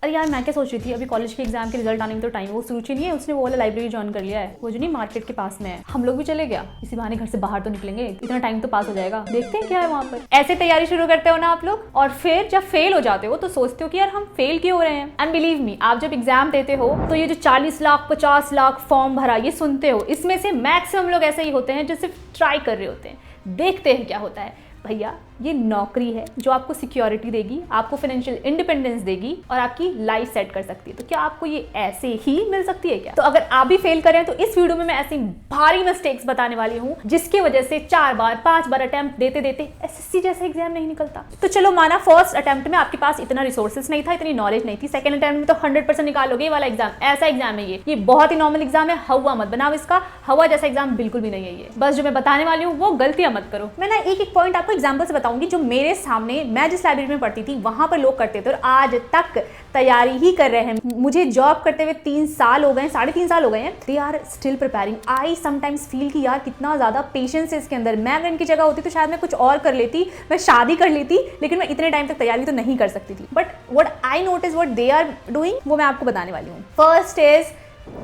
अरे यार मैं क्या सोच रही थी, अभी कॉलेज के एग्जाम के रिजल्ट आने में तो टाइम, वो सोची नहीं है, उसने वो वाला लाइब्रेरी ज्वाइन कर लिया है, वो जो नहीं मार्केट के पास में है। हम लोग भी चले गया, इसी बहाने घर से बाहर तो निकलेंगे, इतना टाइम तो पास हो जाएगा, देखते हैं क्या है वहाँ पर। ऐसे तैयारी शुरू करते हो ना आप लोग, और फिर जब फेल हो जाते हो तो सोचते हो कि यार हम फेल क्यों हो रहे हैं। एंड बिलीव मी, आप जब एग्जाम देते हो तो ये जो 40 लाख 50 लाख फॉर्म भरा ये सुनते हो, इसमें से मैक्सिमम लोग ऐसे ही होते हैं जो सिर्फ ट्राई कर रहे होते हैं, देखते हैं क्या होता है। भैया ये नौकरी है जो आपको सिक्योरिटी देगी, आपको फाइनेंशियल इंडिपेंडेंस देगी और आपकी लाइफ सेट कर सकती है। तो क्या आपको ये ऐसे ही मिल सकती है क्या? तो अगर आप भी फेल करें तो इस वीडियो में मैं ऐसी भारी मिस्टेक्स बताने वाली हूँ जिसकी वजह से 4 बार 5 बार अटेम्प्ट देते देते एसएससी जैसा एग्जाम नहीं निकलता। तो चलो माना फर्स्ट अटेम्प्ट में आपके पास इतना रिसोर्सेस नहीं था, इतनी नॉलेज नहीं थी, सेकंड अटेम्प्ट में तो 100% निकालोगे। ये वाला एग्जाम ऐसा एग्जाम है, ये बहुत ही नॉर्मल एग्जाम है, हवा मत बनाओ इसका, हवा जैसा एग्जाम बिल्कुल भी नहीं है ये। बस जो मैं बताने वाली हूँ वो गलतियां मत करो। मैं ना एक एक पॉइंट आपको एग्जाम्पल से बताऊंगी जो मेरे सामने, मैं जिस लाइब्रेरी में पढ़ती थी वहां पर लोग करते थे और आज तक तैयारी ही कर रहे हैं। मुझे जॉब करते हुए 3 साल हो गए, 3.5 साल हो गए हैं। They are still preparing. I sometimes feel कि यार कितना ज्यादा पेशेंस है इसके अंदर। मैं अगर इनकी जगह होती तो शायद मैं कुछ और कर लेती, मैं शादी कर लेती, लेकिन मैं इतने टाइम तक तैयारी तो नहीं कर सकती थी। But what I notice what they are doing, वो मैं आपको बताने वाली हूँ। फर्स्ट इज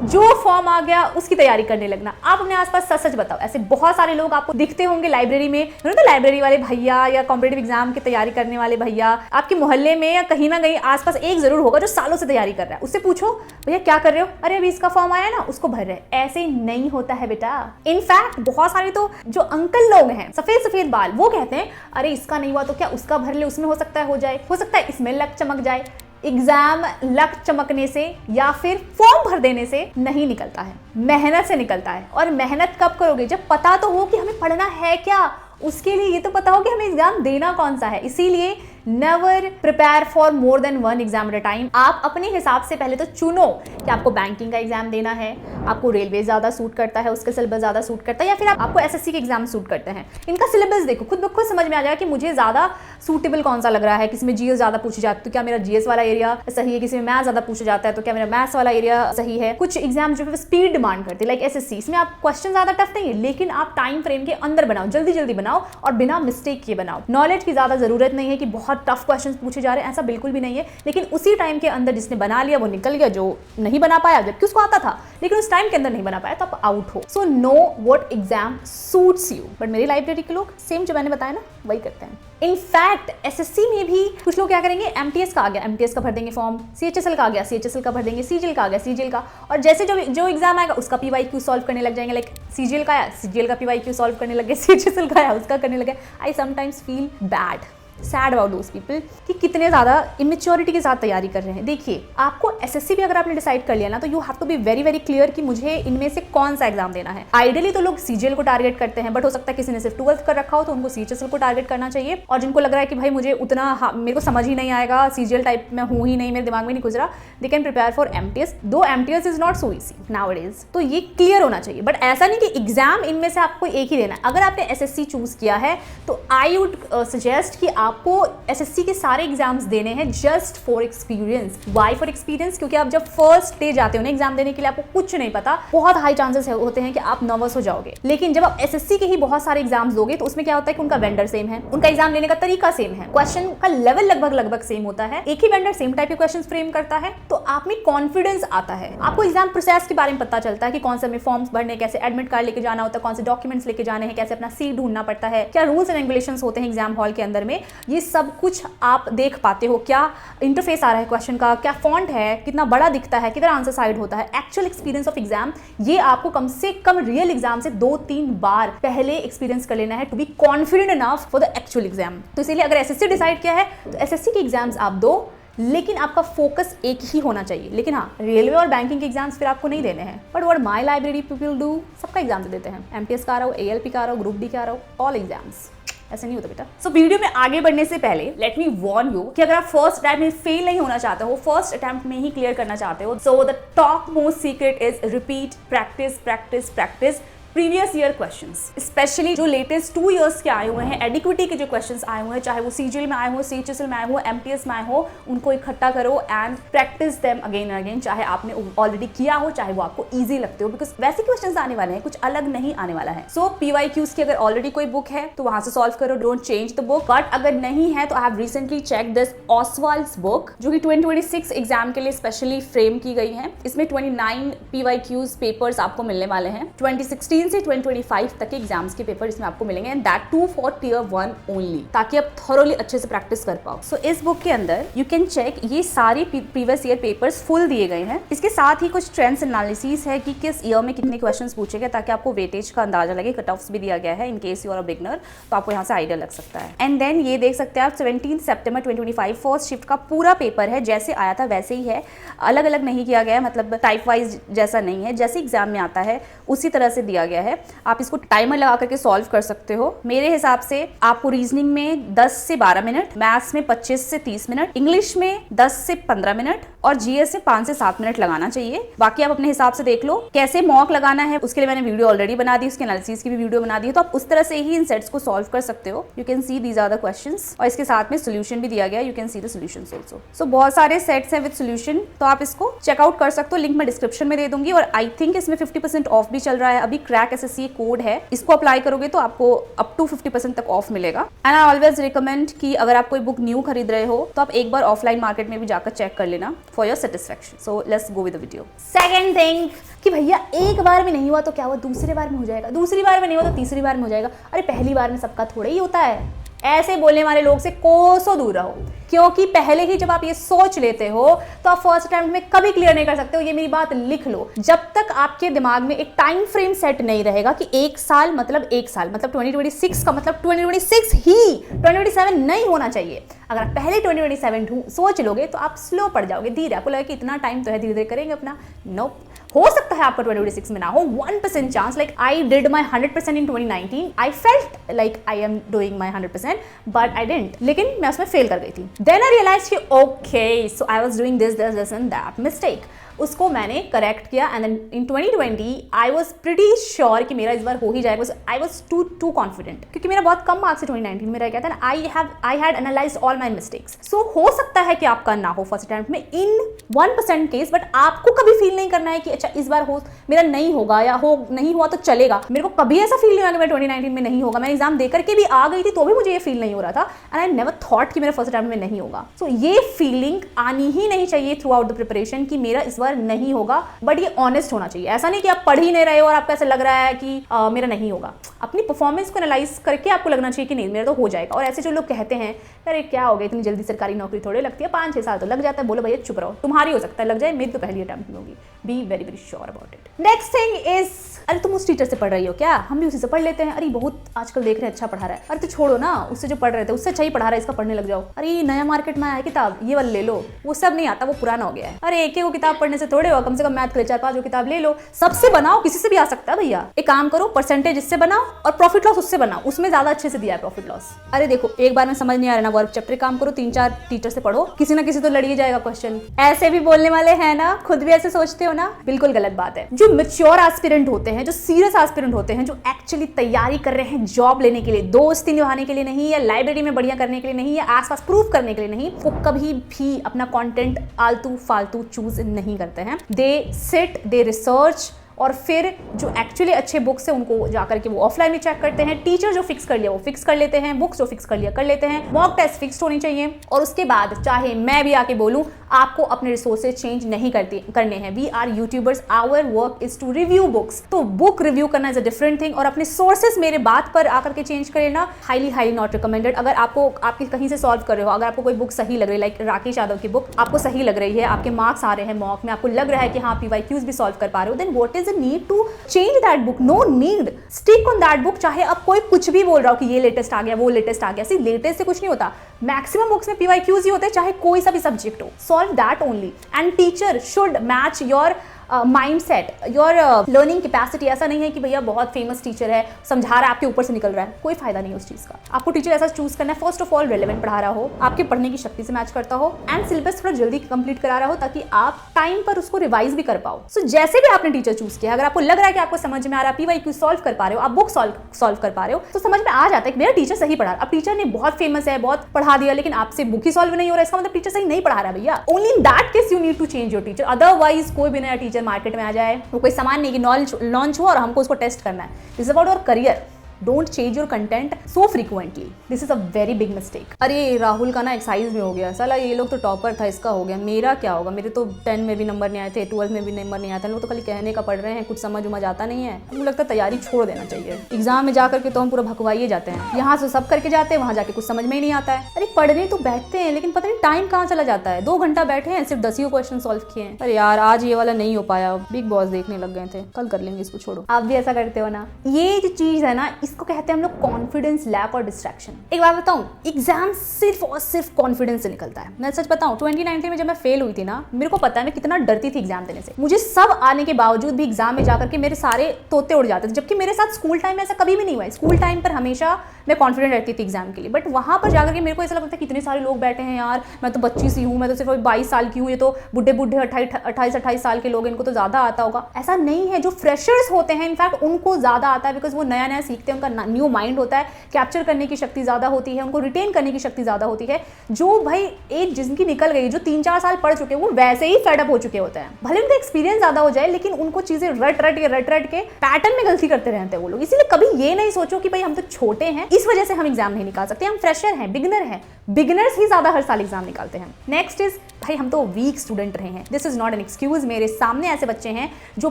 जो फॉर्म आ गया उसकी तैयारी करने लगना। आप अपने आसपास सच सच बताओ, ऐसे बहुत सारे लोग आपको दिखते होंगे लाइब्रेरी में, तो लाइब्रेरी वाले भैया या कॉम्पिटिटिव एग्जाम की तैयारी करने वाले भैया आपके मोहल्ले में या कहीं ना कहीं आसपास एक जरूर होगा जो सालों से तैयारी कर रहा है। उससे पूछो भैया क्या कर रहे हो, अरे अभी इसका फॉर्म आया ना उसको भर रहे हैं। ऐसे नहीं होता है बेटा। इनफैक्ट बहुत सारे तो जो अंकल लोग हैं सफेद सफेद बाल, वो कहते हैं अरे इसका नहीं हुआ तो क्या उसका भर ले, उसमें हो सकता है हो जाए, हो सकता है इसमें लक चमक जाए। एग्जाम लक चमकने से या फिर फॉर्म भर देने से नहीं निकलता है, मेहनत से निकलता है। और मेहनत कब करोगे, जब पता तो हो कि हमें पढ़ना है क्या, उसके लिए ये तो पता हो कि हमें एग्जाम देना कौन सा है। इसीलिए never prepare for more than 1 exam at a time. आप अपने हिसाब से पहले तो चुनो कि आपको बैंकिंग का एग्जाम देना है, आपको रेलवे ज्यादा सूट करता है, उसका सिलेबस ज्यादा सूट करता है, या फिर आपको एसएससी के एग्जाम सूट करते हैं। इनका सिलेबस देखो, खुद ब खुद समझ में आ जाएगा कि मुझे ज्यादा सूटेबल कौन सा लग रहा है। किसी में जीएस ज्यादा पूछी जाती है तो क्या मेरा जीएस वाला एरिया सही है, किसी में मैथ्स ज्यादा पूछा जाता है तो क्या मेरा मैथ्स वाला एरिया सही है। कुछ एग्जाम जो है स्पीड डिमांड करते हैं लाइक एसएससी, इसमें आप क्वेश्चन ज्यादा टफ नहीं है, लेकिन आप टाइम फ्रेम के अंदर बनाओ, जल्दी जल्दी बनाओ और बिना मिस्टेक किए बनाओ। नॉलेज की ज्यादा जरूरत नहीं है कि बहुत टफ क्वेश्चन पूछे जा रहे हैं, ऐसा बिल्कुल भी नहीं है। लेकिन उसी टाइम के अंदर जिसने बना लिया वो निकल गया, जो नहीं बना पाया जबकि उसको आता था लेकिन उस टाइम के अंदर नहीं बना पाया तो आप आउट हो। So know what exam suits you. But मेरी लाइब्रेरी के लोग सेम जो मैंने बताया ना वही करते हैं। इनफैक्ट एसएससी में भी कुछ लोग क्या करेंगे, एमटीएस का आ गया, एमटीएस का भर देंगे फॉर्म, सीएचएसएल का आ गया, सीएचएसएल का भर देंगे, सीजीएल का आ गया, सीजीएल का, और जैसे जो एग्जाम आएगा उसका पीवाईक्यू सॉल्व करने लग जाएंगे। लाइक सीजीएल का आया, सीजीएल का पीवाईक्यू सॉल्व करने लगे, सीएचएसएल का आया उसका करने लगे। आई sometimes feel bad, sad about those people कि कितने ज़्यादा इमेच्योरिटी के साथ तैयारी कर रहे हैं। देखिए आपको एसएससी भी अगर आपने डिसाइड कर लिया ना तो you have to be very very clear कि मुझे इनमें से कौन सा एग्जाम देना है। आइडियली तो लोग सीजीएल को टारगेट करते हैं, बट हो सकता है किसी ने सिर्फ 12th कर रखा हो तो उनको सीएचएसएल को टारगेट करना चाहिए। और जिनको लग रहा है कि भाई मुझे उतना मेरे को समझ ही नहीं आएगा, सीजीएल टाइप में हूँ ही नहीं, मेरे दिमाग में नहीं गुजरा, they can prepare for MTS, though MTS is not so easy nowadays. तो ये क्लियर होना चाहिए। बट ऐसा नहीं कि एग्जाम इनमें से आपको एक ही देना है। अगर आपने एसएससी चूज किया है तो आई वुड सजेस्ट कि आपको एसएससी के सारे एग्जाम्स देने हैं just for experience. Why for experience? क्योंकि आप जब फर्स्ट डे जाते हो ना एग्जाम देने के लिए, आपको कुछ नहीं पता, बहुत हाई चांसेस होते हैं कि आप नर्वस हो जाओगे। लेकिन जब आप एसएससी के ही बहुत सारे एग्जाम्स दोगे तो उसमें क्या होता है कि उनका वेंडर सेम है, उनका एग्जाम लेने का तरीका सेम है, क्वेश्चन का लेवल लगभग सेम होता है, एक ही वेंडर सेम टाइप के क्वेश्चन फ्रेम करता है, तो आप में कॉन्फिडेंस आता है। आपको एग्जाम प्रोसेस के बारे में पता चलता है कि कौन से में फॉर्म्स भरने, कैसे एडमिट कार्ड लेके जाना होता है, कौन से डॉक्यूमेंट्स लेके जाने हैं, कैसे अपना सीट ढूंढना पड़ता है, क्या रूल्स एंड रेगुलेशंस होते हैं एग्जाम हॉल के अंदर में, ये सब कुछ आप देख पाते हो। क्या इंटरफेस आ रहा है क्वेश्चन का, क्या फॉन्ट है, कितना बड़ा दिखता है, किधर आंसर साइड होता है। एक्चुअल एक्सपीरियंस ऑफ एग्जाम ये आपको कम से कम रियल एग्जाम से 2-3 बार पहले एक्सपीरियंस कर लेना है to be confident enough for the actual exam. तो इसीलिए अगर एसएससी डिसाइड किया है तो एसएससी के एग्जाम्स आप दो, लेकिन आपका फोकस एक ही होना चाहिए। लेकिन हाँ, रेलवे और बैंकिंग के एग्जाम्स फिर आपको नहीं देने हैं। But what my library people do, सबका एग्जाम दे देते हैं। एमटीएस का आ रहा हो, एएलपी का आ रहा हो, ग्रुप डी का आ रहा हो, ऑल एग्जाम्स। ऐसा नहीं होता बेटा। सो वीडियो में आगे बढ़ने से पहले लेट मी वॉर्न यू कि अगर आप फर्स्ट अटेम्प्ट में फेल नहीं होना चाहते हो, फर्स्ट अटेम्प्ट में ही क्लियर करना चाहते हो, so the top most secret is repeat, practice practice practice previous year questions, specially जो लेटेस्ट 2 इयर्स के आए हुए हैं, एडिक्विटी के जो क्वेश्चंस आए हुए हैं, चाहे वो सीजीएल में आए हो, सीएचएसएल में आए हो, एमटीएस में आए हो, उनको इकट्ठा करो and practice them again and again, चाहे आपने ऑलरेडी किया हो, चाहे वो आपको ईजी लगते हो, बिकॉज वैसे क्वेश्चंस आने वाले हैं, कुछ अलग नहीं आने वाला है। सो पीवाईक्यूज की अगर ऑलरेडी कोई बुक है तो वहां से सॉल्व करो, don't change the book. But अगर नहीं है तो I have recently check this Oswaal's book, जो कि 2026 एग्जाम के लिए स्पेशली फ्रेम की गई है। इसमें 29 पीवाईक्यूज पेपर्स आपको मिलने वाले हैं। 2016 से 2025 तक के एग्जाम्स के पेपर इसमें आपको मिलेंगे, and that too for tier 1 only, ताकि आप थॉरोली अच्छे से प्रैक्टिस कर पाओ। सो इस बुक के अंदर यू कैन चेक ये सारे प्रीवियस ईयर पेपर्स फुल दिए गए हैं। इसके साथ ही कुछ ट्रेंड्स एनालिसिस है कि किस ईयर में कितने क्वेश्चंस पूछे गए, ताकि आपको वेटेज का अंदाजा लगे। कट ऑफ्स भी दिया गया है in case you are a beginner, तो आपको यहाँ से आइडिया लग सकता है। एंड देन ये देख सकते हैं आप 17 सितंबर 2025 फर्स्ट शिफ्ट का पूरा पेपर है, जैसे आया था वैसे ही है, अलग अलग नहीं किया गया है, मतलब टाइप वाइज जैसा नहीं है, जैसे एग्जाम में आता है उसी तरह से दिया गया है। आप इसको टाइमर लगा करके सॉल्व कर सकते हो। मेरे हिसाब से आपको रीजनिंग में 10 से 12 मिनट, मैथ्स में 25 से 30 मिनट, इंग्लिश में 10 से 15 मिनट और जीएस में 5 से 7 मिनट लगाना चाहिए। बाकी आप अपने हिसाब से देख लो कैसे मॉक लगाना है, उसके लिए मैंने वीडियो ऑलरेडी बना दी, उसके एनालिसिस की भी वीडियो बना दी है, तो आप उस तरह से ही इन सेट्स को सॉल्व कर सकते हो। You can see these are the questions, और इसके साथ में सोल्यूशन भी दिया गया, you can see the solutions also. So बहुत सारे सेट्स हैं विद सोल्यूशन, तो आप इसको चेकआउट कर सकते हो, लिंक मैं डिस्क्रिप्शन में दे दूंगी। और आई थिंक इसमें 50% ऑफ भी चल रहा है अभी, क्रैक एसएससी कोड है, इसको अप्लाई करोगे तो आपको अप टू 50% तक ऑफ मिलेगा। एंड आई ऑलवेज रिकमेंड कि अगर आप कोई बुक न्यू खरीद रहे हो तो आप एक बार ऑफलाइन मार्केट में भी जाकर चेक कर लेना for your satisfaction. So let's go with the video. Second thing कि भैया एक बार में नहीं हुआ तो क्या हुआ, दूसरी बार में हो जाएगा, दूसरी बार में नहीं हुआ तो तीसरी बार में हो जाएगा। अरे पहली बार में सबका थोड़ा ही होता है। ऐसे बोलने वाले लोग से कोसों दूर रहो, क्योंकि पहले ही जब आप ये सोच लेते हो तो आप फर्स्ट अटेम्प्ट में कभी क्लियर नहीं कर सकते हो। ये मेरी बात लिख लो। जब तक आपके दिमाग में एक टाइम फ्रेम सेट नहीं रहेगा कि 1 साल मतलब 1 साल, मतलब 2026 का मतलब 2026 ही, 2027 नहीं होना चाहिए। अगर आप पहले 2027 सोच लोगे तो आप स्लो पड़ जाओगे, धीरे, आपको लगेगा कि इतना टाइम तो है, धीरे धीरे करेंगे अपना। नोप, हो सकता है आपका 2026 में ना हो, 1% chance. Like I did my 100% in 2019, I felt like I am doing my 100%, but I didn't, लेकिन मैं उसमें फेल कर गई थी। देन आई रियलाइज कि okay, so I was doing this and that mistake, उसको मैंने करेक्ट किया। And then in 2020 I was pretty sure कि मेरा इस बार हो ही जाएगा। आई वॉज टू कॉन्फिडेंट, क्योंकि मेरा बहुत कम मार्क्स 2019 में रह गया था। I had analysed all my mistakes. So हो सकता है कि आपका ना हो फर्स्ट अटेम्प्ट में इन 1% केस, बट आपको कभी फील नहीं करना है कि अच्छा इस बार हो, मेरा नहीं होगा, या हो नहीं हुआ तो चलेगा। मेरे को कभी ऐसा फील नहीं हुआ कि मेरा 2019 में नहीं होगा। मैंने एग्जाम देकर के भी आ गई थी तो भी मुझे ये फील नहीं हो रहा था, एंड आई नेवर थॉट कि मेरा फर्स्ट अटेम्प्ट में नहीं होगा। सो ये फीलिंग आनी ही नहीं चाहिए थ्रू आउट द प्रिपरेशन कि मेरा इस बार नहीं होगा, बट ये ऑनेस्ट होना चाहिए। ऐसा नहीं कि आप पढ़ ही नहीं रहे हो और आपको ऐसा लग रहा है कि मेरा नहीं होगा। अपनी परफॉर्मेंस को एनालाइज करके आपको लगना चाहिए कि नहीं मेरा तो हो जाएगा। और ऐसे जो लोग कहते हैं अरे क्या हो गया, इतनी जल्दी सरकारी नौकरी थोड़ी लगती है, 5-6 साल तो लग जाता है, बोलो भैया चुप रहो, तुम्हारी हो सकता है लग जाए, मेरी तो पहली अटेम्प्ट में होगी। B very very sure about it. Next thing is, अरे तुम उस टीचर से पढ़ रही हो क्या, हम भी उसी से पढ़ लेते हैं। अरे बहुत आजकल देख रहे हैं अच्छा पढ़ा रहा है, अरे तो छोड़ो ना, उससे जो पढ़ रहे थे उससे अच्छा ही पढ़ा रहा है, इसका पढ़ने लग जाओ। अरे नया मार्केट में आया है किताब, ये वाला ले लो, वो सब नहीं आता, वो पुराना हो गया है। अरे एक किताब पढ़ने से थोड़े हो, कम से कम मैथ के लिए 4-5 किताब ले लो, सबसे बनाओ, किसी से भी आ सकता है भैया। एक काम करो, परसेंटेज इससे बनाओ और प्रॉफिट लॉस उससे बनाओ, उसमें ज्यादा अच्छे से दिया है प्रॉफिट लॉस। अरे देखो एक बार में समझ नहीं आ रहा ना वर्क चैप्टर, काम करो 3-4 टीचर से पढ़ो, किसी ना किसी तो लड़ ही जाएगा क्वेश्चन। ऐसे भी बोलने वाले हैं ना, खुद भी ऐसे सोचते हो ना, बिल्कुल गलत बात है। जो मैच्योर एस्पिरेंट होते हैं, जो सीरियस एस्पिरेंट होते हैं, जो एक्चुअली तैयारी कर रहे हैं जॉब लेने के लिए, दोस्ती निभाने के लिए नहीं, या लाइब्रेरी में बढ़िया करने के लिए नहीं, या आसपास प्रूव करने के लिए नहीं, वो कभी भी अपना कंटेंट आलतू फालतू चूज नहीं करते हैं। दे सिट, दे रिसर्च, और फिर जो एक्चुअली अच्छे बुक्स है उनको जाकर के वो ऑफलाइन में चेक करते हैं। टीचर जो फिक्स कर लिया वो फिक्स कर लेते हैं, बुक्स जो फिक्स कर लिया कर लेते हैं, मॉक टेस्ट फिक्स होनी चाहिए। और उसके बाद चाहे मैं भी आके बोलूं, आपको अपने रिसोर्सेज चेंज नहीं करने हैं। We are YouTubers, our work is to review books. तो बुक रिव्यू करना इज अ डिफरेंट थिंग, और अपने सोर्सेज मेरे बात पर आकर के चेंज कर लेना हाईली नॉट रिकमेंडेड। अगर आपको आपकी कहीं से सॉल्व कर रहे हो, अगर आपको कोई बुक सही लग रही है, लाइक राकेश यादव की बुक आपको सही लग रही है, आपके मार्क्स आ रहे हैं मॉक में, आपको लग रहा है कि हाँ पीवाईक्यूज भी सॉल्व कर पा रहे हो, then what is the need to change that book? No need, stick on that book। चाहे अब कोई कुछ भी बोल रहा हो कि ये लेटेस्ट आ गया, वो लेटेस्ट आ गया, सिर्फ लेटेस्ट से कुछ नहीं होता। मैक्सिमम बुक्स में पीवाईक्यूज ही होते हैं, चाहे कोई सा भी सब्जेक्ट हो। Solve that only, and teacher should match your mind set, your learning capacity. ऐसा नहीं है कि भैया बहुत फेमस टीचर है, समझा रहा है, आपके ऊपर से निकल रहा है, कोई फायदा नहीं है उस चीज़ का। आपको टीचर ऐसा चूज करना है, फर्स्ट ऑफ ऑल रेलेवेंट पढ़ा रहा हो, आपके पढ़ने की शक्ति से मैच करता हो, एंड सिलेबस थोड़ा जल्दी कंप्लीट करा रहा हो ताकि आप टाइम पर उसको रिवाइज भी कर पाओ। सो जैसे भी आपने टीचर चूज किया, अगर आपको लग रहा है कि आपको समझ में आ रहा है, PYQ सॉल्व कर पा रहे हो, आप बुक सॉल्व कर पा रहे हो, तो समझ में आ जाता है कि मेरा टीचर सही पढ़ा रहा है। अब टीचर ने बहुत फेमस है, बहुत पढ़ा दिया, लेकिन आपसे बुक ही सॉल्व नहीं हो रहा है, इसका मतलब टीचर सही नहीं पढ़ा रहा है भैया। Only in that case you need to change your teacher. Otherwise कोई भी नया टीचर मार्केट में आ जाए, वो कोई सामान नहीं कि नॉलेज लॉन्च हुआ और हमको उसको टेस्ट करना है। This is about your career. Don't change your content so frequently, this is a very big mistake. अरे राहुल का ना एक्साइज में हो गया, साला ये लोग तो टॉपर था, इसका हो गया, मेरा क्या होगा? मेरे तो 10 में भी नंबर नहीं आए थे, 12 में भी नंबर नहीं आया था। लोग तो खाली कहने का पढ़ रहे हैं, कुछ समझ उमझ आता नहीं है। मुझे लगता है तैयारी छोड़ देना चाहिए। एग्जाम में जाकर के तो हम पूरा भकवाइए जाते हैं, यहाँ से सब करके जाते हैं, वहाँ जाके कुछ समझ में ही नहीं आता है। अरे पढ़ने तो बैठते हैं, लेकिन पता नहीं टाइम कहाँ चला जाता है। 2 घंटा बैठे हैं, सिर्फ 10 ही क्वेश्चन सॉल्व किए हैं। अरे यार आज ये वाला नहीं हो पाया, बिग बॉस देखने लग गए थे, कल कर लेंगे, इसको छोड़ो। आप भी ऐसा करते हो ना? ये जो चीज है ना, इसको कहते हैं हम लोग कॉन्फिडेंस लैक और डिस्ट्रैक्शन। एक बात बताऊं, एग्जाम सिर्फ और सिर्फ कॉन्फिडेंस से निकलता है। मैं सच बताऊं, 2019 में जब मैं फेल हुई थी ना, मेरे को पता है मैं कितना डरती थी एग्जाम देने से। मुझे सब आने के बावजूद भी एग्जाम में जाकर के मेरे सारे तोते उड़ जाते थे, जबकि मेरे साथ स्कूल टाइम में ऐसा कभी भी नहीं हुआ है। स्कूल टाइम पर हमेशा मैं कॉन्फिडेंट रहती थी एग्जाम के लिए, बट वहां पर जाकर के मेरे को ऐसा लगता है कि इतने सारे लोग बैठे हैं यार, मैं तो बच्ची सी हूँ, मैं तो सिर्फ 22 साल की हूँ, ये तो बुढ़े 28 साल के लोग, इनको तो ज्यादा आता होगा। ऐसा नहीं है, जो फ्रेशर्स होते हैं इनफैक्ट उनको ज्यादा आता है, बिकॉज वो नया नया सीखते हैं, उनका न्यू माइंड होता है, कैप्चर करने की शक्ति ज्यादा होती है, उनको रिटेन करने की शक्ति ज्यादा होती है। जो भाई एज जिनकी निकल गई, जो 3-4 साल पढ़ चुके हैं, वो वैसे ही फेडअप हो चुके होते हैं। भले उनका एक्सपीरियंस ज्यादा हो जाए, लेकिन उनको चीजें रट रट के पैटर्न में गलती करते रहते हैं वो लोग। इसीलिए कभी ये नहीं सोचो कि भाई हम तो छोटे हैं, इस वजह से हम एग्जाम नहीं निकाल सकते, हम फ्रेशर हैं, बिगिनर हैं। बिगिनर्स ही ज्यादा हर साल एग्जाम निकालते हैं। नेक्स्ट इज भाई हम तो वीक स्टूडेंट रहे हैं, this is not an excuse. मेरे सामने ऐसे बच्चे हैं जो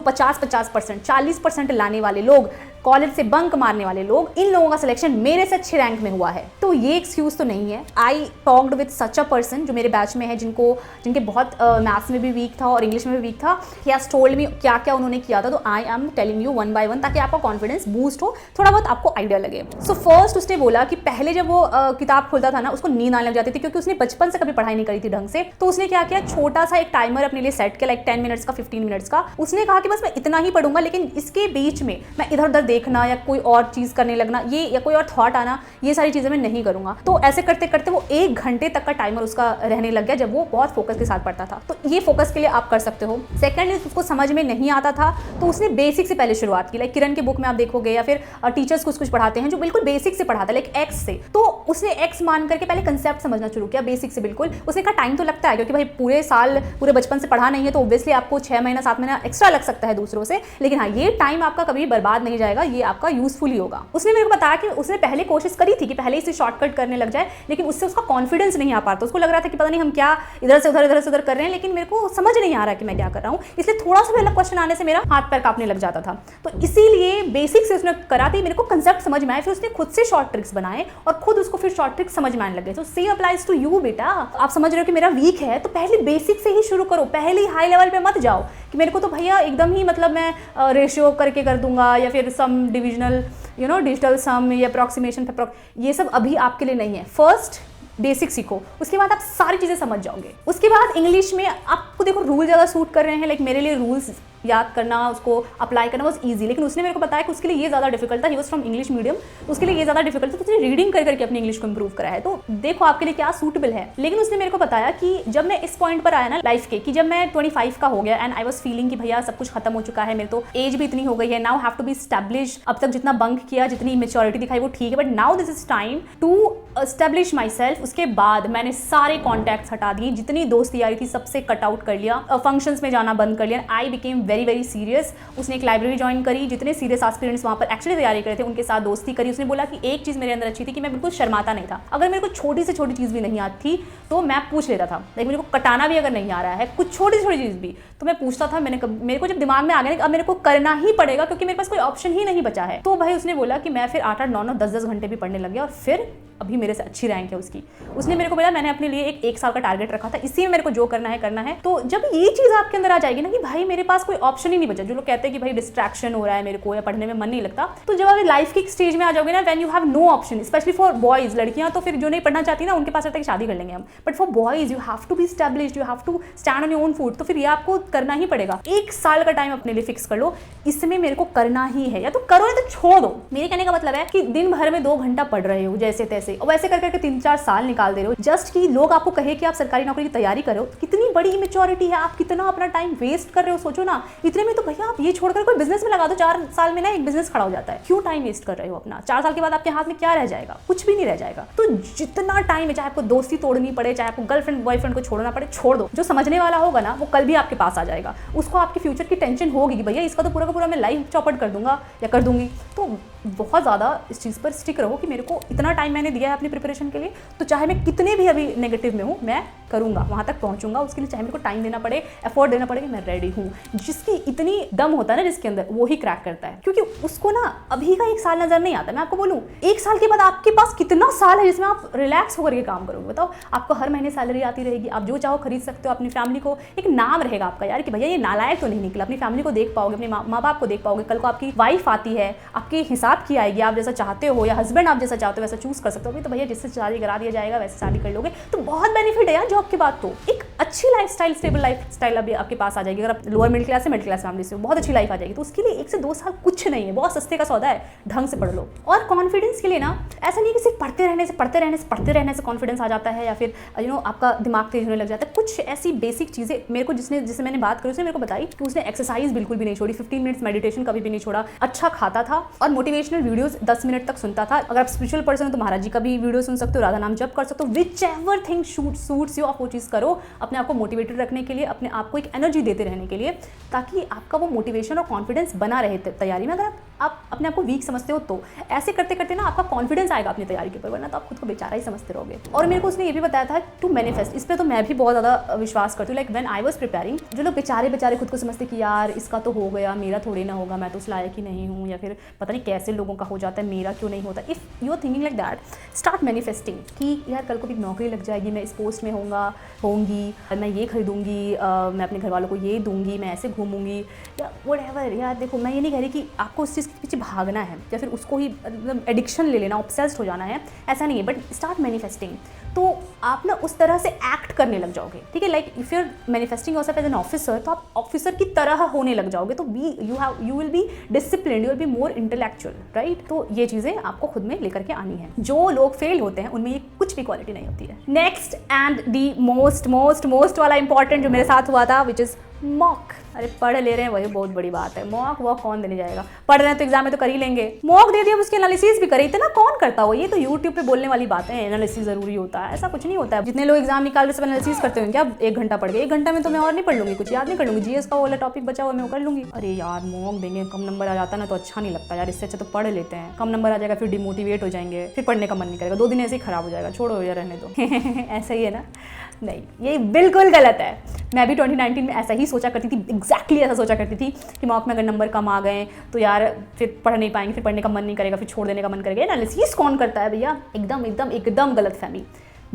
50% 40% लाने वाले लोग, कॉलेज से बंक मारने वाले लोग, इन लोगों का सिलेक्शन मेरे से अच्छे रैंक में हुआ है। तो ये एक्सक्यूज तो नहीं है। I talked with such a person जो मेरे बैच में है, जिनके बहुत मैथ्स में भी वीक था और इंग्लिश में भी वीक था। ही हैज टोल्ड मी क्या क्या उन्होंने किया था। तो I am telling you one by one, ताकि आपका कॉन्फिडेंस बूस्ट हो, थोड़ा बहुत आपको आइडिया लगे। सो फर्स्ट उसने बोला कि पहले जब वो किताब खोलता था ना, उसको नींद आने लग जाती थी, क्योंकि उसने बचपन से कभी पढ़ाई नहीं करी थी ढंग से। तो उसने क्या किया, छोटा सा एक टाइमर अपने लिए सेट किया, लाइक 10 मिनट्स का, 15 मिनट्स का। उसने कहा कि बस मैं इतना ही पढ़ूंगा, लेकिन इसके बीच में मैं इधर उधर देखना या कोई और चीज करने लगना, ये या कोई और थॉट आना, ये सारी चीजें मैं नहीं करूंगा। तो ऐसे करते करते वो 1 घंटे तक का टाइमर उसका रहने लग गया, जब वो बहुत फोकस के साथ पढ़ता था। तो ये फोकस के लिए आप कर सकते हो। सेकंड, उसको समझ में नहीं आता था तो उसने बेसिक से पहले शुरुआत की। लाइक किरण के बुक में आप देखोगे, या फिर टीचर्स कुछ पढ़ाते हैं जो बिल्कुल बेसिक से पढ़ाता है, लाइक एक्स से। तो उसने एक्स मान करके पहले कंसेप्ट समझना शुरू किया बेसिक से। बिल्कुल उसने कहा टाइम तो लगता है, क्योंकि भाई पूरे साल पूरे बचपन से पढ़ा नहीं है, तो ऑब्वियसली आपको 6 महीना 7 महीना एक्स्ट्रा लग सकता है दूसरों से, लेकिन हाँ, ये टाइम आपका कभी बर्बाद नहीं जाएगा, ये आपका यूजफुल ही होगा। उसने मेरे को बताया कि उसने पहले कोशिश करी थी कि पहले इसे शॉर्टकट करने लग जाए, लेकिन उससे उसका कॉन्फिडेंस नहीं आ पाता। उसको लग रहा था कि पता नहीं हम क्या इधर से उधर कर रहे हैं, लेकिन मेरे को समझ नहीं आ रहा कि मैं क्या कर रहा हूँ। इसलिए थोड़ा सा पहला क्वेश्चन आने से मेरा हाथ पैर कांपने लग जाता था। तो इसीलिए बेसिक से उसने करा थी, मेरे को कंसेप्ट समझ में आए, फिर उसने खुद से शॉर्ट ट्रिक्स बनाए और खुद उसको फिर शॉर्ट ट्रिक्स समझ में आने लगे। तो सेम अप्लाइज टू यू बेटा। आप समझ रहे हो कि मेरा वीक है, तो पहले बेसिक से ही शुरू करो, पहले ही हाई लेवल पे मत जाओ कि मेरे को तो भैया एकदम ही मतलब मैं रेशियो करके कर दूंगा, या फिर सम डिविजनल डिजिटल सम या अप्रॉक्सीमेशन, ये सब अभी आपके लिए नहीं है। फर्स्ट बेसिक सीखो, उसके बाद आप सारी चीजें समझ जाओगे। उसके बाद इंग्लिश में आपको देखो रूल ज़्यादा सूट कर रहे हैं, लाइक मेरे लिए रूल्स याद करना, उसको अप्लाई करना वॉज ईजी, लेकिन उसने मेरे को बताया कि उसके लिए ये ज़्यादा डिफिकल्ट था। He was from English medium, तो उसके लिए ये ज़्यादा डिफिकल्ट था। तो उसने रीडिंग करके अपनी इंग्लिश को इंप्रूव करा है। तो देखो आपके लिए क्या सूटेबल है। लेकिन उसने मेरे को बताया कि जब मैं इस पॉइंट पर आया ना लाइफ के, कि जब मैं 25 का हो गया एंड आई वॉज फीलिंग कि भैया सब कुछ खत्म हो चुका है, मेरे तो एज भी इतनी हो गई है, now have to be establish. अब तक जितना बंक किया, जितनी मेच्योरिटी दिखाई वो ठीक है, but now this is time to establish myself. उसके बाद मैंने सारे कॉन्टैक्ट्स हटा दिए, जितनी दोस्ती यारी थी सबसे कट आउट कर लिया, फंक्शंस में जाना बंद कर लिया। I became very very serious. उसने एक लाइब्रेरी ज्वाइन करी, जितने सीरियस एस्पिरेंट्स वहाँ पर एक्चुअली तैयारी करे थे उनके साथ दोस्ती करी। उसने बोला कि एक चीज़ मेरे अंदर अच्छी थी कि मैं बिल्कुल शर्माता नहीं था। अगर मेरे को छोटी से छोटी चीज़ भी नहीं आती थी तो मैं पूछ लेता था। लाइक मेरे को कटाना भी अगर नहीं आ रहा है, कुछ छोटी से छोटी चीज़ भी, तो मैं पूछता था। मेरे को जब दिमाग में आ गया कि अब मेरे को करना ही पड़ेगा, क्योंकि मेरे पास कोई ऑप्शन ही नहीं बचा है, तो भाई उसने बोला कि मैं फिर 8-8, 9-9, 10-10 घंटे भी पढ़ने लग गया। और फिर अभी मेरे से अच्छी रैंक है उसकी। उसने मेरे को बोला मैंने अपने लिए एक साल का टारगेट रखा था, इसी में मेरे को जो करना है। तो जब ये चीज़ आपके अंदर आ जाएगी ना कि भाई मेरे पास कोई ऑप्शन ही नहीं बचा, जो लोग कहते हैं कि भाई डिस्ट्रैक्शन हो रहा है मेरे को या पढ़ने में मन नहीं लगता, तो जब आप लाइफ की स्टेज में आ जाओगे ना when you have no option, specially for boys, लड़कियां तो फिर जो नहीं पढ़ना चाहती ना उनके पास रहता है कि शादी कर लेंगे हम, but for boys you have to be established, you have to stand on your own foot, तो फिर ये आपको करना ही पड़ेगा। 1 साल का टाइम अपने लिए फिक्स कर लो, इसमें मेरे को करना ही है, या तो करो या तो छोड़ दो। मेरे कहने का मतलब है कि दिन भर में 2 घंटा पढ़ रहे हो जैसे तैसे, और वैसे करके 3-4 साल निकाल दे रहे हो जस्ट कि लोग आपको कहे कि आप सरकारी नौकरी की तैयारी करो। कितनी बड़ी इमेच्योरिटी है, आप कितना अपना टाइम वेस्ट कर रहे हो, सोचो ना। इतने में तो भैया आप ये छोड़कर कोई बिजनेस में लगा दो, 4 साल में ना एक बिजनेस खड़ा हो जाता है। क्यों टाइम वेस्ट कर रहे हो अपना? 4 साल के बाद आपके हाथ में क्या रह जाएगा? कुछ भी नहीं रह जाएगा। तो जितना टाइम है, चाहे आपको दोस्ती तोड़नी पड़े, चाहे आपको गर्लफ्रेंड बॉयफ्रेंड को छोड़ना पड़े, छोड़ दो। जो समझने वाला होगा ना वो कल भी आपके पास आ जाएगा, उसको आपके फ्यूचर की टेंशन होगी कि भैया इसका तो पूरा का पूरा मैं लाइफ चौपट कर दूंगा या कर दूंगी। तो बहुत ज़्यादा इस चीज़ पर स्टिक रहो कि मेरे को इतना टाइम मैंने दिया है अपनी प्रिपरेशन के लिए, तो चाहे मैं कितने भी अभी नेगेटिव में हूँ मैं करूँगा, वहाँ तक पहुँचूंगा। उसके लिए चाहे मेरे को टाइम देना पड़े, एफर्ट देना पड़े, मैं रेडी हूँ। जिसकी इतनी दम होता है ना जिसके अंदर, वो ही क्रैक करता है, क्योंकि उसको ना अभी का 1 साल नजर नहीं आता। मैं आपको बोलूँ 1 साल के बाद आपके पास कितना साल है जिसमें आप रिलैक्स होकर के काम करोगे। बताओ, आपको हर महीने सैलरी आती रहेगी, आप जो चाहो खरीद सकते हो, अपनी फैमिली को एक नाम रहेगा आपका यार कि भैया ये नालायक तो नहीं निकला, अपनी फैमिली को देख पाओगे, अपने माँ बाप को देख पाओगे। कल को आपकी वाइफ आती है, आपके हिसाब की आएगी, आप जैसा चाहते हो, या हस्बैंड आप जैसा चाहते हो वैसा चूज कर सकते हो। अभी तो भैया जिससे शादी करा दिया जाएगा वैसे शादी कर लोगे, तो बहुत बेनिफिट है यार जॉब के बाद। तो एक अच्छी लाइफस्टाइल, स्टेबल लाइफस्टाइल अभी आपके पास आ जाएगी। अगर आप लोअर मिडिल क्लास से मिडिल क्लास फैमिली से, बहुत अच्छी लाइफ आ जाएगी। तो उसके लिए 1 से 2 साल कुछ नहीं है, बहुत सस्ते का सौदा है, ढंग से पढ़ लो। और कॉन्फिडेंस के लिए ना ऐसा नहीं कि सिर्फ पढ़ते रहने से कॉन्फिडेंस आ जाता है, या फिर आपका दिमाग तेज होने लग जाता है। कुछ ऐसी बेसिक चीजें मेरे को जिससे मैंने बात करी उसने मेरे को बताई कि उसने एक्सरसाइज बिल्कुल भी नहीं छोड़ी, 15 मिनट्स मेडिटेशन कभी भी नहीं छोड़ा, अच्छा खाता था और मोटिवेशनल वीडियोस 10 मिनट तक सुनता था। अगर आप स्पिरिचुअल पर्सन हो तो महाराज जी का भी वीडियो सुन सकते हो, राधा नाम जप कर सकते हो, which ever thing suits you, आप वो चीज़ करो अपने आप को मोटिवेटेड रखने के लिए, अपने आप को एक एनर्जी देते रहने के लिए, ताकि आपका वो मोटिवेशन और कॉन्फिडेंस बना रहे तैयारी में। अगर आप अपने आप को वीक समझते हो तो ऐसे करते करते ना आपका कॉन्फिडेंस आएगा अपनी तैयारी के ऊपर, वरना तो आप खुद को बेचारा ही समझते रहोगे। और मेरे को उसने ये भी बताया था टू मैनिफेस्ट, इस पर तो मैं भी बहुत ज़्यादा विश्वास करती हूँ। Like when I was preparing, जो लोग बेचारे खुद को समझते कि यार इसका तो हो गया, मेरा थोड़ी ना होगा, मैं तो उस लायक ही नहीं हूँ, या फिर पता नहीं कैसे लोगों का हो जाता है, मेरा क्यों नहीं होता। If you are thinking like that, start manifesting कि यार कल को भी नौकरी लग जाएगी, मैं इस पोस्ट में होंगी, मैं ये खरीदूंगी, मैं अपने घर वालों को ये दूंगी, मैं ऐसे घूमूंगी, या व्हाटएवर। यार देखो, मैं ये नहीं कह रही कि आपको उस चीज़ के पीछे भागना है या फिर उसको ही मतलब एडिक्शन ले लेना, ऑब्सेस्ड हो जाना है, ऐसा नहीं है। बट स्टार्ट मैनिफेस्टिंग, तो आप ना उस तरह से एक्ट करने लग जाओगे। ठीक है, like if you are manifesting yourself as an officer, तो आप ऑफिसर की तरह होने लग जाओगे। तो you will be disciplined, you will be more intellectual, right. तो ये चीज़ें आपको खुद में लेकर के आनी है। जो लोग फेल होते हैं उनमें ये कुछ भी क्वालिटी नहीं होती है। नेक्स्ट एंड दी मोस्ट वाला इंपॉर्टेंट जो मेरे साथ हुआ था, विच इज मॉक। अरे पढ़ ले रहे हैं वही बहुत बड़ी बात है, मॉक वॉक कौन देने जाएगा? पढ़ रहे हैं तो एग्जाम में तो कर ही लेंगे, मॉक दे दिया उसकी एनालिसिस भी करे, इतना कौन करता हो? ये तो यूट्यूब पे बोलने वाली बातें हैं, एनालिसिस जरूरी होता है, ऐसा कुछ नहीं होता है। जितने लोग एग्जाम निकाल रहे सब एनालिसिस करते हैं क्या? 1 घंटा पढ़ गए, 1 घंटा में तो मैं और नहीं पढ़ लूंगी, कुछ याद नहीं कर लूंगी, जीएस का वाला टॉपिक बचा हुआ मैं वो कर लूंगी। अरे यार मॉक देंगे, कम नंबर आ जाता ना तो अच्छा नहीं लगता यार, इससे अच्छा तो पढ़ लेते हैं। कम नंबर आ जाएगा फिर डिमोटिवेट हो जाएंगे, फिर पढ़ने का मन नहीं करेगा, 2 दिन ऐसे ही खराब हो जाएगा, छोड़ो यार रहने दो। ऐसा ही है ना? नहीं, ये बिल्कुल गलत है। मैं भी 2019 में ऐसा ही सोचा करती थी, एग्जैक्टली ऐसा सोचा करती थी कि मॉक में अगर नंबर कम आ गए तो यार फिर पढ़ नहीं पाएंगे, फिर पढ़ने का मन नहीं करेगा, फिर छोड़ देने का मन करेगा। एनालिसिस कौन करता है भैया? एकदम गलत फहमी।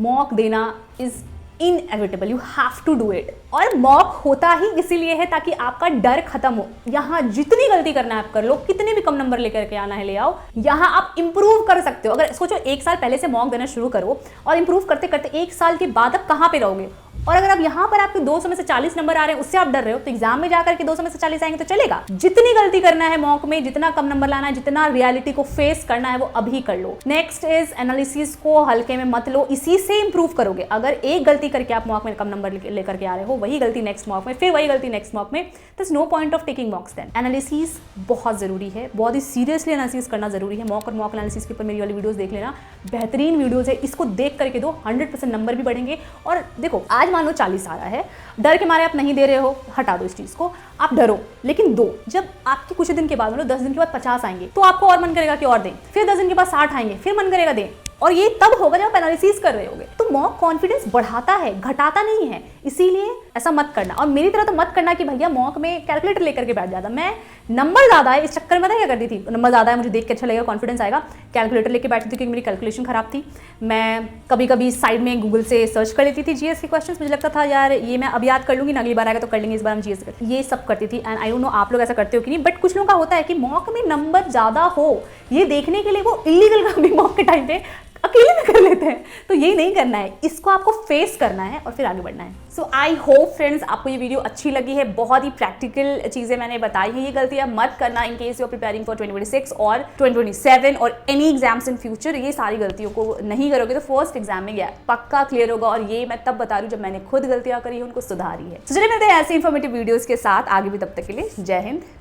मॉक देना is inevitable, you have to do it. और मॉक होता ही इसीलिए है ताकि आपका डर खत्म हो। यहाँ जितनी गलती करना है आप कर लो, कितने भी कम नंबर लेकर के आना है ले आओ, यहाँ आप इंप्रूव कर सकते हो। अगर सोचो 1 साल पहले से मॉक देना शुरू करो और इंप्रूव करते करते 1 साल के बाद आप कहाँ पे रहोगे। और अगर आप यहाँ पर आपके 200 में से 40 नंबर आ रहे हैं, उससे आप डर रहे हो, तो एग्जाम में जाकर के 200 में से 40 आएंगे तो चलेगा। जितनी गलती करना है मॉक में, जितना कम नंबर लाना है, जितना रियलिटी को फेस करना है, वो अभी कर लो। नेक्स्ट इज एनालिसिस को हल्के में मत लो, इसी से इंप्रूव करोगे। अगर एक गलती करके आप मॉक में कम नंबर लेकर के आ रहे हो, वही गलती नेक्स्ट मॉक में, फिर वही गलती नेक्स्ट मॉक में, there's no point of taking mocks then। Analysis बहुत जरूरी है, बहुत ही सीरियसली एनालिसिस करना जरूरी है। मॉक और मॉक एनालिसिस के ऊपर मेरी वाली वीडियोस देख लेना, बेहतरीन वीडियोस है, इसको देख करके दो, 100% नंबर भी बढ़ेंगे। और देखो, आज मान लो 40 आ रहा है, डर के मारे आप नहीं दे रहे हो, हटा दो इस चीज को, आप डरो लेकिन दो। जब आपके कुछ दिन के बाद, मतलब 10 दिन के बाद 50 आएंगे, तो आपको और मन करेगा कि और दें, फिर 10 दिन के बाद 60 आएंगे, फिर मन करेगा दें। और ये तब होगा जब आप एनालिसिस कर रहे होगे। तो मॉक कॉन्फिडेंस बढ़ाता है, घटाता नहीं है, इसीलिए ऐसा मत करना। और मेरी तरह तो मत करना कि भैया मॉक में कैलकुलेटर लेकर के बैठ जाता। मैं नंबर ज़्यादा है इस चक्कर में क्या करती थी, नंबर ज़्यादा है मुझे देख के अच्छा लगेगा, कॉन्फिडेंस आएगा, कैलकुलेटर लेके बैठती थी क्योंकि मेरी कैलकुलेशन खराब थी। मैं कभी कभी साइड में गूगल से सर्च कर लेती थी जीएस के क्वेश्चंस, मुझे लगता था यार ये मैं अब याद कर लूँगी ना, अगली बार आएगा तो कर लेंगे, इस बार हम जीएस कर, ये सब करती थी। एंड आई डोंट नो आप लोग ऐसा करते हो कि नहीं, बट कुछ लोगों का होता है कि मॉक में नंबर ज़्यादा हो ये देखने के लिए वो इलीगल काम भी मॉक के टाइम पे अकेले में कर लेते हैं। तो ये नहीं करना है, इसको आपको फेस करना है और फिर आगे बढ़ना है। सो आई होप फ्रेंड्स आपको ये वीडियो अच्छी लगी है। बहुत ही प्रैक्टिकल चीज़ें मैंने बताई हैं, ये गलतियां मत करना in case you are preparing for 2026 और 2027 और एनी एग्जाम्स इन फ्यूचर। ये सारी गलतियों को नहीं करोगे तो फर्स्ट एग्जाम में गया पक्का क्लियर होगा। और ये मैं तब बता रही हूँ जब मैंने खुद गलतियां करी है, उनको सुधारी है। तो चलिए मिलते हैं ऐसे इन्फॉर्मेटिव वीडियोज़ के साथ आगे भी, तब तक के लिए जय हिंद।